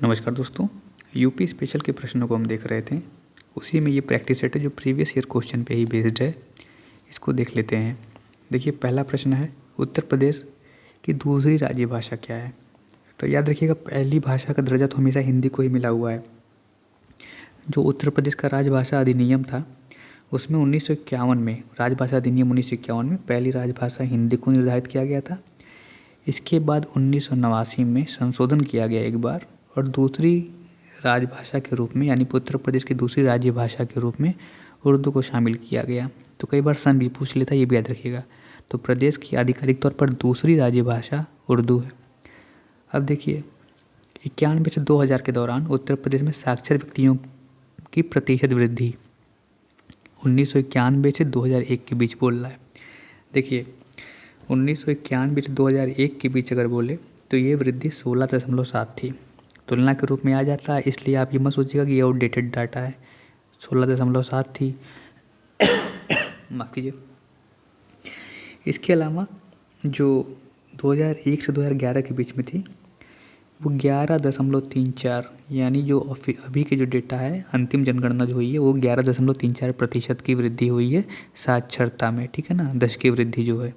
नमस्कार दोस्तों। UP special के प्रश्नों को हम देख रहे थे, उसी में ये प्रैक्टिस सेट है जो प्रीवियस ईयर क्वेश्चन पे ही बेस्ड है। इसको देख लेते हैं। देखिए, पहला प्रश्न है, उत्तर प्रदेश की दूसरी राज्य भाषा क्या है? तो याद रखिएगा, पहली भाषा का दर्जा तो हमेशा हिंदी को ही मिला हुआ है। जो उत्तर प्रदेश का राजभाषा अधिनियम था, उसमें 1951 में, राजभाषा अधिनियम 1951 में पहली राजभाषा हिंदी को निर्धारित किया गया था। इसके बाद 1989 में संशोधन किया गया एक बार, और दूसरी राजभाषा के रूप में, यानी उत्तर प्रदेश की दूसरी राज्य भाषा के रूप में उर्दू को शामिल किया गया। तो कई बार सन भी पूछ लेता है, ये भी याद रखिएगा। तो प्रदेश की आधिकारिक तौर पर दूसरी राज्य भाषा उर्दू है। अब देखिए, 91 से 2000 के दौरान उत्तर प्रदेश में साक्षर व्यक्तियों की प्रतिशत वृद्धि 1991 से 2001 के बीच बोल रहा है। देखिए, 1991 से 2001 के बीच अगर बोले तो ये वृद्धि 16.7 थी। तुलना के रूप में आ जाता है, इसलिए आप ये मत सोचिएगा कि ये आउटडेटेड डाटा है। 16.7 थी। माफ़ कीजिए। इसके अलावा जो 2001 से 2011 के बीच में थी, वो 11.34, यानी जो अभी के जो डेटा है, अंतिम जनगणना जो हुई है, वो 11.34% की वृद्धि हुई है साक्षरता में। ठीक है ना, 10 की वृद्धि जो है।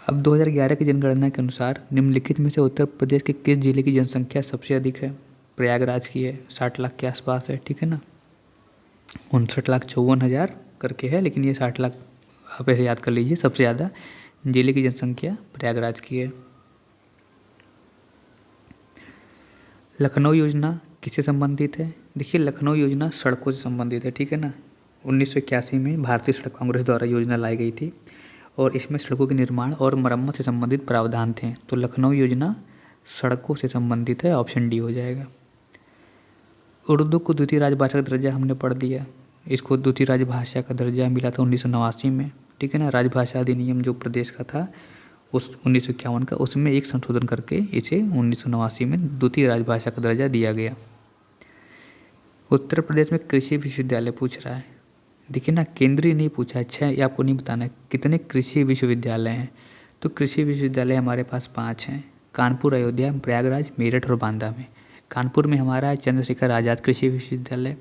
अब 2011 की जनगणना के अनुसार निम्नलिखित में से उत्तर प्रदेश के किस जिले की जनसंख्या सबसे अधिक है? प्रयागराज की है, 60 लाख के आसपास है। ठीक है ना, 59,54,000 करके है, लेकिन ये 60 लाख आप ऐसे याद कर लीजिए। सबसे ज़्यादा जिले की जनसंख्या प्रयागराज की है। लखनऊ योजना किससे संबंधित है? देखिए, लखनऊ योजना सड़कों से संबंधित है। ठीक है ना, 1981 में भारतीय सड़क कांग्रेस द्वारा योजना लाई गई थी, और इसमें सड़कों के निर्माण और मरम्मत से संबंधित प्रावधान थे। तो लखनऊ योजना सड़कों से संबंधित है, ऑप्शन डी हो जाएगा। उर्दू को द्वितीय राजभाषा का दर्जा हमने पढ़ दिया। इसको द्वितीय राजभाषा का दर्जा मिला था 1989 में। ठीक है ना, राजभाषा अधिनियम जो प्रदेश का था उस 1951 का, उसमें एक संशोधन करके इसे 1989 में द्वितीय राजभाषा का दर्जा दिया गया। उत्तर प्रदेश में कृषि विश्वविद्यालय पूछ रहा है। देखिए ना, केंद्रीय नहीं पूछा है। अच्छा, ये आपको नहीं बताना है कितने कृषि विश्वविद्यालय हैं। तो कृषि विश्वविद्यालय हमारे पास 5 हैं, कानपुर, अयोध्या, प्रयागराज, मेरठ और बांदा में। कानपुर में हमारा है चंद्रशेखर आज़ाद कृषि विश्वविद्यालय,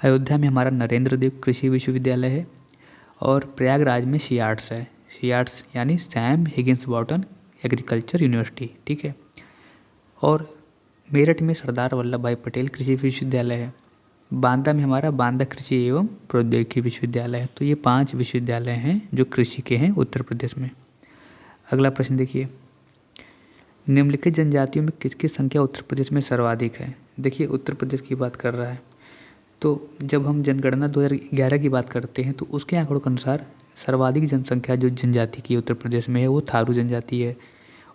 अयोध्या में हमारा नरेंद्र देव कृषि विश्वविद्यालय है, और प्रयागराज में सियाट्स है। सियाट्स यानी सैम हिगिंस बॉटन एग्रीकल्चर यूनिवर्सिटी। ठीक है, और मेरठ में सरदार वल्लभ भाई पटेल कृषि विश्वविद्यालय है। बांदा में हमारा बांदा कृषि एवं प्रौद्योगिकी विश्वविद्यालय है। तो ये 5 विश्वविद्यालय हैं जो कृषि के हैं उत्तर प्रदेश में। अगला प्रश्न देखिए, निम्नलिखित जनजातियों में किसकी संख्या उत्तर प्रदेश में सर्वाधिक है? देखिए, उत्तर प्रदेश की बात कर रहा है, तो जब हम जनगणना 2011 की बात करते हैं तो उसके आंकड़ों के अनुसार सर्वाधिक जनसंख्या जो जनजाति की उत्तर प्रदेश में है वो थारू जनजाति है,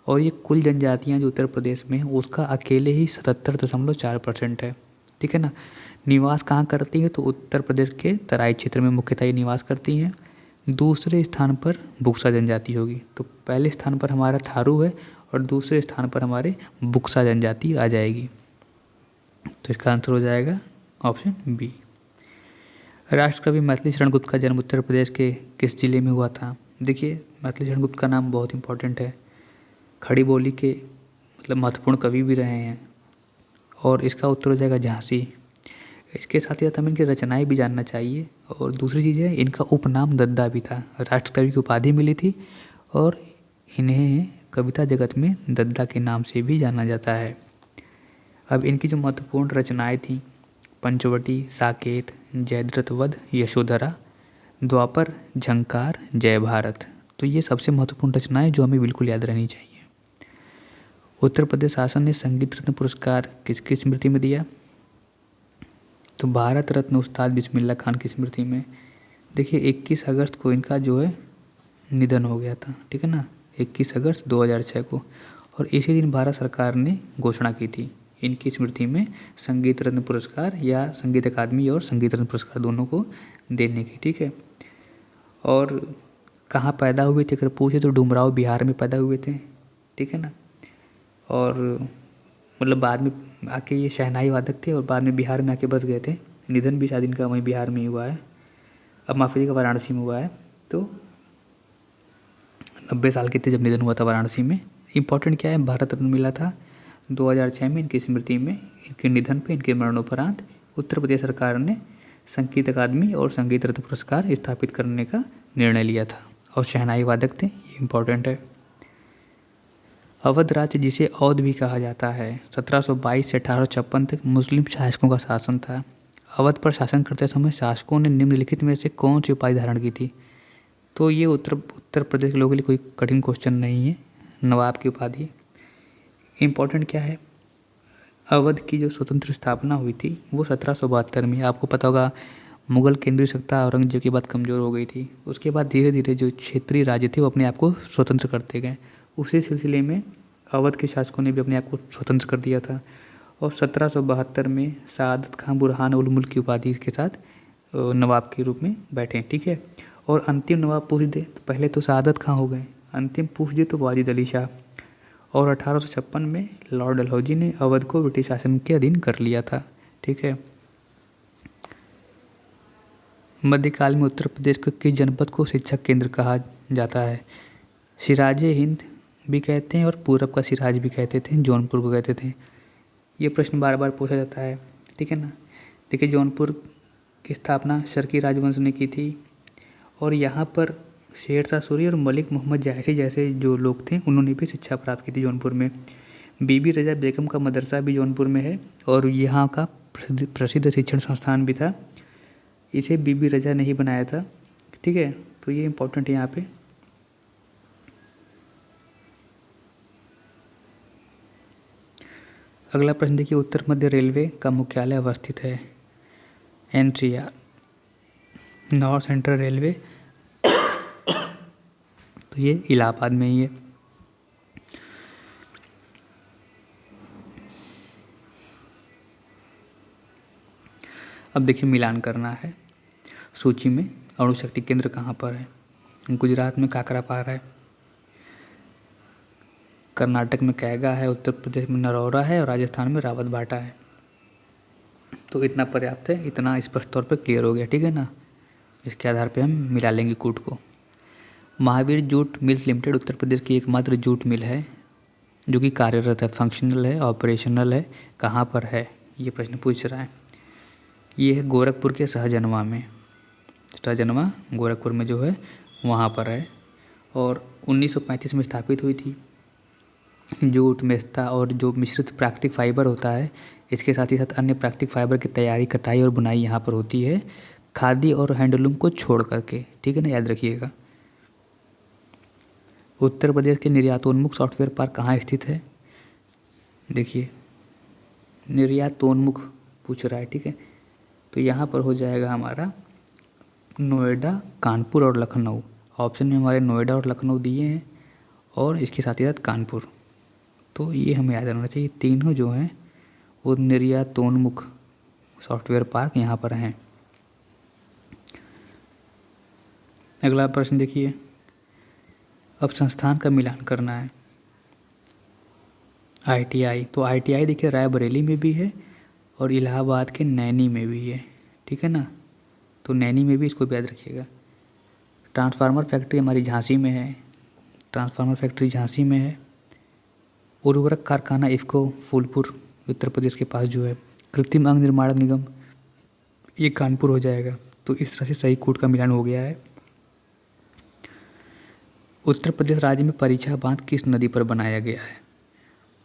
और ये कुल जनजातियाँ जो उत्तर प्रदेश में हैं उसका अकेले ही 77.4% है। ठीक है ना, निवास कहाँ करती है? तो उत्तर प्रदेश के तराई क्षेत्र में मुख्यतः ये निवास करती हैं। दूसरे स्थान पर बुक्सा जनजाति होगी। तो पहले स्थान पर हमारा थारू है, और दूसरे स्थान पर हमारे बुक्सा जनजाति आ जाएगी। तो इसका आंसर हो जाएगा ऑप्शन बी। राष्ट्रकवि मैथिली शरण गुप्त का जन्म उत्तर प्रदेश के किस जिले में हुआ था? देखिए, मैथिली शरण गुप्त का नाम बहुत इंपॉर्टेंट है, खड़ी बोली के मतलब महत्वपूर्ण कवि भी रहे हैं, और इसका उत्तर हो जाएगा झांसी। इसके साथ ही साथ हमें इनकी रचनाएं भी जानना चाहिए, और दूसरी चीज़ है, इनका उपनाम दद्दा भी था। राष्ट्रकवि की उपाधि मिली थी, और इन्हें कविता जगत में दद्दा के नाम से भी जाना जाता है। अब इनकी जो महत्वपूर्ण रचनाएं थी, पंचवटी, साकेत, जयद्रथ वध, यशोधरा, द्वापर, झंकार, जय भारत। तो ये सबसे महत्वपूर्ण रचनाएं जो हमें बिल्कुल याद रहनी चाहिए। उत्तर प्रदेश शासन ने संगीत रत्न पुरस्कार किसकी स्मृति में दिया? तो भारत रत्न उस्ताद बिस्मिल्लाह खान की स्मृति में। देखिए, 21 अगस्त को इनका जो है निधन हो गया था। ठीक है ना, 21 अगस्त 2006 को, और इसी दिन भारत सरकार ने घोषणा की थी इनकी स्मृति में संगीत रत्न पुरस्कार, या संगीत अकादमी और संगीत रत्न पुरस्कार दोनों को देने की। ठीक है, और कहाँ पैदा हुए थे अगर पूछे तो डुमराव बिहार में पैदा हुए थे। ठीक है ना, और मतलब बाद में आके ये शहनाई वादक थे, और बाद में बिहार में आके बस गए थे। निधन भी शायद इनका वहीं बिहार में ही हुआ है, अब माफ़ कीजिएगा वाराणसी में हुआ है। तो 90 साल के थे जब निधन हुआ था वाराणसी में। इम्पोर्टेंट क्या है, भारत रत्न मिला था 2006 में इनकी स्मृति में, इनके निधन पे, इनके मरणोपरांत उत्तर प्रदेश सरकार ने संगीत अकादमी और संगीत रत्न पुरस्कार स्थापित करने का निर्णय लिया था। और शहनाई वादक थे, ये इम्पोर्टेंट है। अवध राज्य, जिसे अवध भी कहा जाता है, 1722 से 1856 तक मुस्लिम शासकों का शासन था। अवध पर शासन करते समय शासकों ने निम्नलिखित में से कौन सी उपाधि धारण की थी? तो ये उत्तर प्रदेश के लोगों के लिए कोई कठिन क्वेश्चन नहीं है। नवाब की उपाधि इम्पोर्टेंट क्या है? अवध की जो स्वतंत्र स्थापना हुई थी वो 1772 में। आपको पता होगा मुगल केंद्रीय सत्ता औरंगजेब के बाद कमज़ोर हो गई थी। उसके बाद धीरे धीरे जो क्षेत्रीय राज्य थे वो अपने आप को स्वतंत्र करते गए। उसी सिलसिले में अवध के शासकों ने भी अपने आप को स्वतंत्र कर दिया था। और 1772 में सआदत खां बुरहान उल मुल्क की उपाधि के साथ नवाब के रूप में बैठे, ठीक है। और अंतिम नवाब पूछ दे तो पहले तो सआदत खां हो गए, अंतिम पूछ दे तो वाजिद अली शाह। और 1856 में लॉर्ड डलहौजी ने अवध को ब्रिटिश शासन के अधीन कर लिया था, ठीक है। मध्यकाल में उत्तर प्रदेश के किस जनपद को शिक्षा केंद्र कहा जाता है? सिराज हिंद भी कहते हैं और पूरब का सिराज भी कहते थे, जौनपुर को कहते थे। ये प्रश्न बार बार पूछा जाता है, ठीक है ना। देखिए, जौनपुर की स्थापना शर्की राजवंश ने की थी और यहाँ पर शेरशाह सूरी और मलिक मोहम्मद जायसी जैसे जो लोग थे उन्होंने भी शिक्षा प्राप्त की थी जौनपुर में। बीबी रज़ा बेगम का मदरसा भी जौनपुर में है और यहाँ का प्रसिद्ध शिक्षण संस्थान भी था। इसे बीबी रज़ा ने ही बनाया था, ठीक है। तो ये इम्पोर्टेंट है यहाँ पे। अगला प्रश्न देखिए, उत्तर मध्य रेलवे का मुख्यालय अवस्थित है? NCR। नॉर्थ सेंट्रल रेलवे तो ये इलाहाबाद में ही है। अब देखिए, मिलान करना है सूची में। अणु शक्ति केंद्र कहाँ पर है? गुजरात में काकरापारा है, कर्नाटक में कैगा है, उत्तर प्रदेश में नरौरा है और राजस्थान में रावतबाटा है। तो इतना पर्याप्त है, इतना स्पष्ट तौर पर क्लियर हो गया, ठीक है ना। इसके आधार पे हम मिला लेंगे कूट को। Mahavir jute mills limited Uttar Pradesh की एकमात्र जूट मिल है जो कि कार्यरत है, फंक्शनल है, ऑपरेशनल है। कहाँ पर है ये प्रश्न पूछ रहा है। ये है गोरखपुर के सहजनवा में। सहजनवा गोरखपुर में जो है वहाँ पर है और 1935 में स्थापित हुई थी। जूट, मेस्ता और जो मिश्रित प्राकृतिक फाइबर होता है, इसके साथ ही साथ अन्य प्राकृतिक फाइबर की तैयारी, कटाई और बुनाई यहाँ पर होती है, खादी और हैंडलूम को छोड़ करके, ठीक है ना, याद रखिएगा। उत्तर प्रदेश के निर्यातोन्मुख सॉफ्टवेयर पार्क कहाँ स्थित है? देखिए, निर्यातोन्मुख पूछ रहा है, ठीक है। तो यहाँ पर हो जाएगा हमारा नोएडा, कानपुर और लखनऊ। ऑप्शन में हमारे नोएडा और लखनऊ दिए हैं और इसके साथ ही साथ कानपुर। तो ये हमें याद रखना चाहिए, तीनों जो हैं वो निर्यातोन्मुख सॉफ्टवेयर पार्क यहाँ पर हैं। अगला प्रश्न देखिए, अब संस्थान का मिलान करना है। ITI, तो ITI देखिए रायबरेली में भी है और इलाहाबाद के नैनी में भी है, ठीक है ना। तो नैनी में भी इसको भी याद रखिएगा। ट्रांसफार्मर फैक्ट्री हमारी झांसी में है, ट्रांसफार्मर फैक्ट्री झांसी में है। उर्वरक कारखाना इफ़को फूलपुर उत्तर प्रदेश के पास जो है। कृत्रिम अंग निर्माण निगम ये कानपुर हो जाएगा। तो इस तरह से सही कूट का मिलान हो गया है। उत्तर प्रदेश राज्य में परीक्षा बांध किस नदी पर बनाया गया है?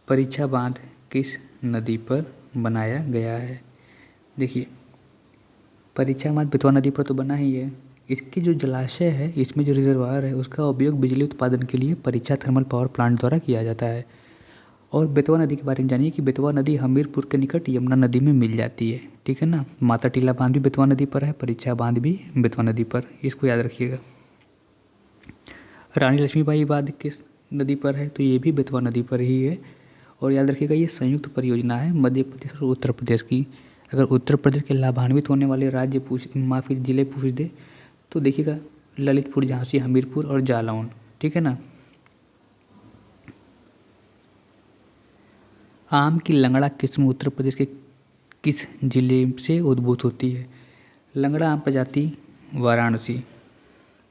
परीक्षा बांध किस नदी पर बनाया गया है? देखिए, परीक्षा बांध बेतवा नदी पर तो बना ही है। इसकी जो जलाशय है, इसमें जो रिजर्वायर है, उसका उपयोग बिजली उत्पादन के लिए परीक्षा थर्मल पावर प्लांट द्वारा किया जाता है। और बेतवा नदी के बारे में जानिए कि बेतवा नदी हमीरपुर के निकट यमुना नदी में मिल जाती है, ठीक है ना। माता टीला बांध भी बेतवा नदी पर है, परीक्षा बांध भी बेतवा नदी पर, इसको याद रखिएगा। रानी लक्ष्मीबाई बांध किस नदी पर है? तो ये भी बेतवा नदी पर ही है। और याद रखिएगा, ये संयुक्त परियोजना है मध्य प्रदेश और उत्तर प्रदेश की। अगर उत्तर प्रदेश के लाभान्वित होने वाले राज्य जिले पूछ दे तो देखिएगा ललितपुर, झांसी, हमीरपुर और जालौन, ठीक है ना। आम की लंगड़ा किस्म उत्तर प्रदेश के किस जिले से उद्भूत होती है? लंगड़ा आम प्रजाति वाराणसी,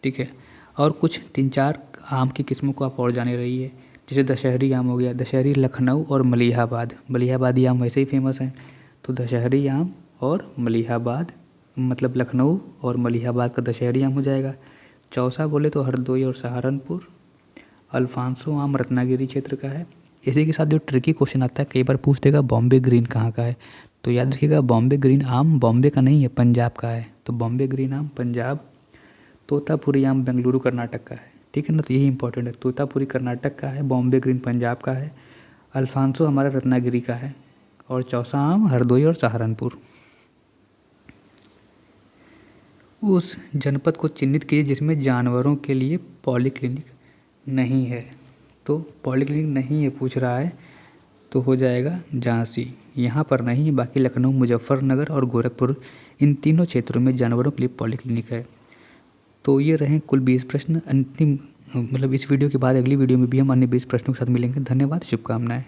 ठीक है। और कुछ 3-4 आम की किस्मों को आप और जाने रही है। जैसे दशहरी आम हो गया, दशहरी लखनऊ और मलिहाबाद, मलिहाबादी आम वैसे ही फेमस हैं, तो दशहरी आम और मलिहाबाद, मतलब लखनऊ और मलिहाबाद का दशहरी आम हो जाएगा। चौसा बोले तो हरदोई और सहारनपुर। अल्फांसो आम रत्नागिरी क्षेत्र का है। इसी के साथ जो ट्रिकी क्वेश्चन आता है, कई बार पूछ देगा बॉम्बे ग्रीन कहाँ का है, तो याद रखिएगा बॉम्बे ग्रीन आम बॉम्बे का नहीं है, पंजाब का है, तो बॉम्बे ग्रीन आम पंजाब। तोतापुरी आम बेंगलुरु कर्नाटक का है, ठीक है ना, तो यही इंपॉर्टेंट है, तोतापुरी कर्नाटक का है, बॉम्बे ग्रीन पंजाब का है, अल्फांसो हमारा रत्नागिरी का है, और चौसा आम हरदोई और सहारनपुर। उस जनपद को चिन्हित कीजिए जिसमें जानवरों के लिए पॉलीक्लिनिक नहीं है, तो पॉलीक्लिनिक नहीं है पूछ रहा है, तो हो जाएगा झांसी, यहाँ पर नहीं है, बाकी लखनऊ, मुजफ्फरनगर और गोरखपुर, इन तीनों क्षेत्रों में जानवरों के लिए पॉलीक्लिनिक है। तो ये रहे कुल 20 प्रश्न। अंतिम मतलब इस वीडियो के बाद अगली वीडियो में भी हम अन्य 20 प्रश्नों के साथ मिलेंगे। धन्यवाद, शुभकामनाएं।